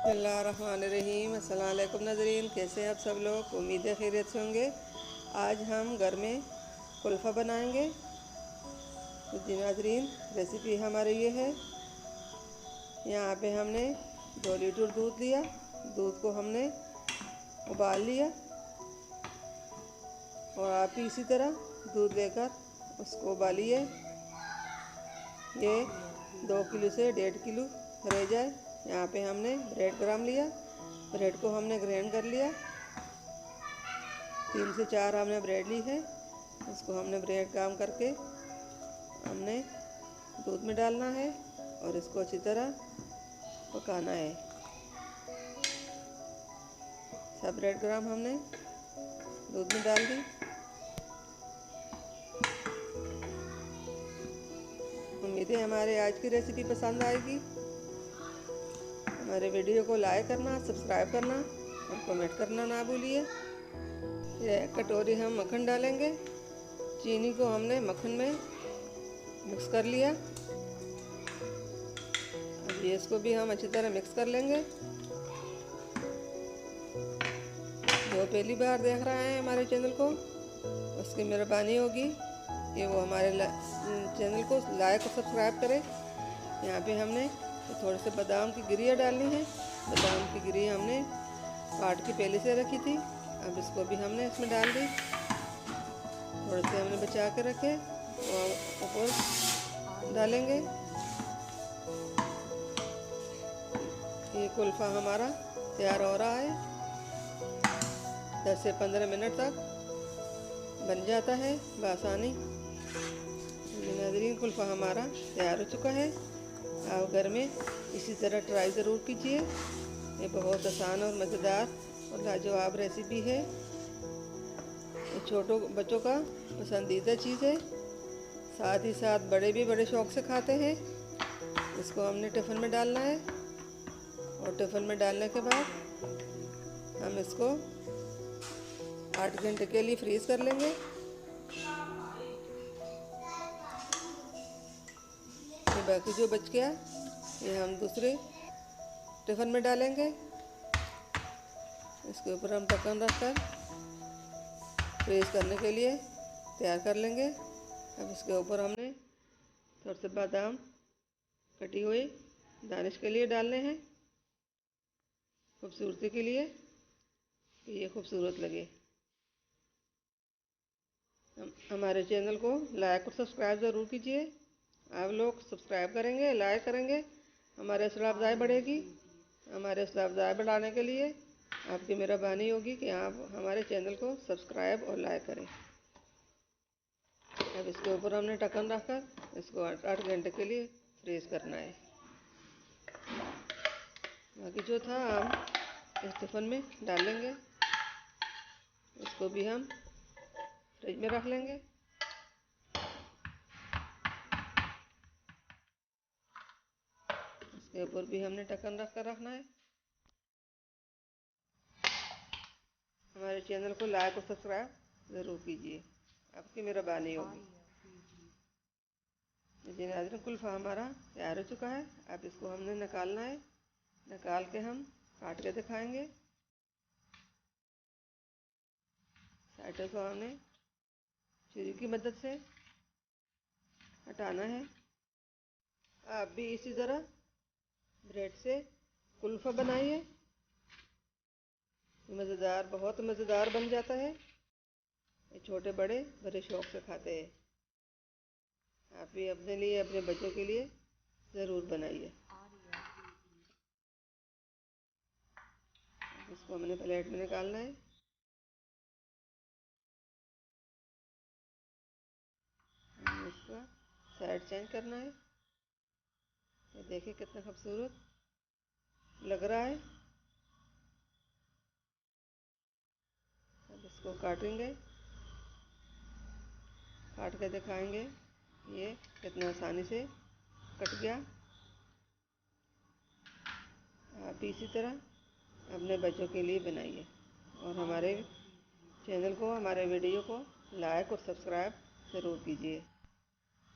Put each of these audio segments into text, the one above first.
बिस्मिल्लाहिर्रहमानिर्रहीम। अस्सलाम वालेकुम नाज़रीन, कैसे हैं आप सब लोग? उम्मीद है खैरियत से होंगे। आज हम घर में कुल्फ़ा बनाएंगे। तो जी नाज़रीन, रेसिपी हमारी ये है। यहाँ पे हमने 2 लीटर दूध लिया। दूध को हमने उबाल लिया और आप भी इसी तरह दूध लेकर उसको उबालिए। ये 2 किलो से 1.5 किलो रह जाए। यहाँ पे हमने ब्रेड ग्राम लिया। ब्रेड को हमने ग्राइंड कर लिया। 3 से 4 हमने ब्रेड ली है। इसको हमने ब्रेड ग्राम करके हमने दूध में डालना है और इसको अच्छी तरह पकाना है। सब ब्रेड ग्राम हमने दूध में डाल दी। उम्मीद है हमारे आज की रेसिपी पसंद आएगी। हमारे वीडियो को लाइक करना, सब्सक्राइब करना और कमेंट करना ना भूलिए। ये कटोरी हम मक्खन डालेंगे। चीनी को हमने मक्खन में मिक्स कर लिया। अब ये इसको भी हम अच्छी तरह मिक्स कर लेंगे। जो पहली बार देख रहा है हमारे चैनल को, उसकी मेहरबानी होगी कि वो हमारे चैनल को लाइक और सब्सक्राइब करे। यहाँ पे हमने थोड़े से बादाम की गिरियाँ डालनी है। बादाम की गिरी हमने काट के पहले से रखी थी। अब इसको भी हमने इसमें डाल दी। थोड़े से हमने बचा के रखे और ऊपर डालेंगे। ये कुल्फ़ा हमारा तैयार हो रहा है। 10 से 15 मिनट तक बन जाता है बआसानी। नाज़रीन, कुल्फ़ा हमारा तैयार हो चुका है। आप घर में इसी तरह ट्राई ज़रूर कीजिए। ये बहुत आसान और मज़ेदार और लाजवाब रेसिपी है। ये छोटों बच्चों का पसंदीदा चीज़ है। साथ ही साथ बड़े भी बड़े शौक़ से खाते हैं। इसको हमने टिफ़िन में डालना है और टिफ़िन में डालने के बाद हम इसको 8 घंटे के लिए फ्रीज़ कर लेंगे। बाकी जो बच गया ये हम दूसरे टिफ़िन में डालेंगे। इसके ऊपर हम ढक्कन रखकर फ्रीज़ करने के लिए तैयार कर लेंगे। अब इसके ऊपर हमने थोड़े से बादाम कटी हुई गार्निश के लिए डालने हैं, खूबसूरती के लिए, कि ये खूबसूरत लगे। हमारे चैनल को लाइक और सब्सक्राइब ज़रूर कीजिए। आप लोग सब्सक्राइब करेंगे, लाइक करेंगे, हमारे हौसला अफजाई बढ़ेगी। हमारे हौसला अफजाई बढ़ाने के लिए आपकी मेहरबानी होगी कि आप हमारे चैनल को सब्सक्राइब और लाइक करें। अब इसके ऊपर हमने ढक्कन रखकर इसको 8 घंटे के लिए फ्रीज़ करना है। बाकी जो था हम इस टिफ़िन में डाल लेंगे। इसको भी हम फ्रिज में रख लेंगे। इसके ऊपर भी हमने ढक्कन रख कर रखना है। हमारे चैनल को लाइक और सब्सक्राइब ज़रूर कीजिए, आपकी मेहरबानी होगी। जी नाज़रीन, कुल्फ़ा हमारा तैयार हो चुका है। अब इसको हमने निकालना है। निकाल के हम काट के दिखाएंगे। साइडों को हमने छुरी की मदद से हटाना है। आप भी इसी तरह ब्रेड से कुल्फ़ा बनाइए। मज़ेदार, बहुत मज़ेदार बन जाता है। ये छोटे बड़े बड़े शौक़ से खाते हैं। आप भी अपने लिए, अपने बच्चों के लिए ज़रूर बनाइए। इसको हमने प्लेट में निकालना है। हमें इसका साइड चेंज करना है। ये देखिए कितना खूबसूरत लग रहा है। अब इसको काटेंगे, काट के दिखाएंगे ये कितना आसानी से कट गया। आप इसी तरह अपने बच्चों के लिए बनाइए और हमारे चैनल को, हमारे वीडियो को लाइक और सब्सक्राइब ज़रूर कीजिए।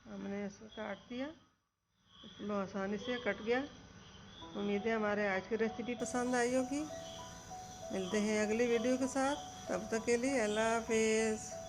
हमने इसको काट दिया, बहुत आसानी से कट गया। उम्मीद है हमारे आज की रेसिपी पसंद आई होगी। मिलते हैं अगली वीडियो के साथ, तब तक के लिए अल्लाह हाफिज़।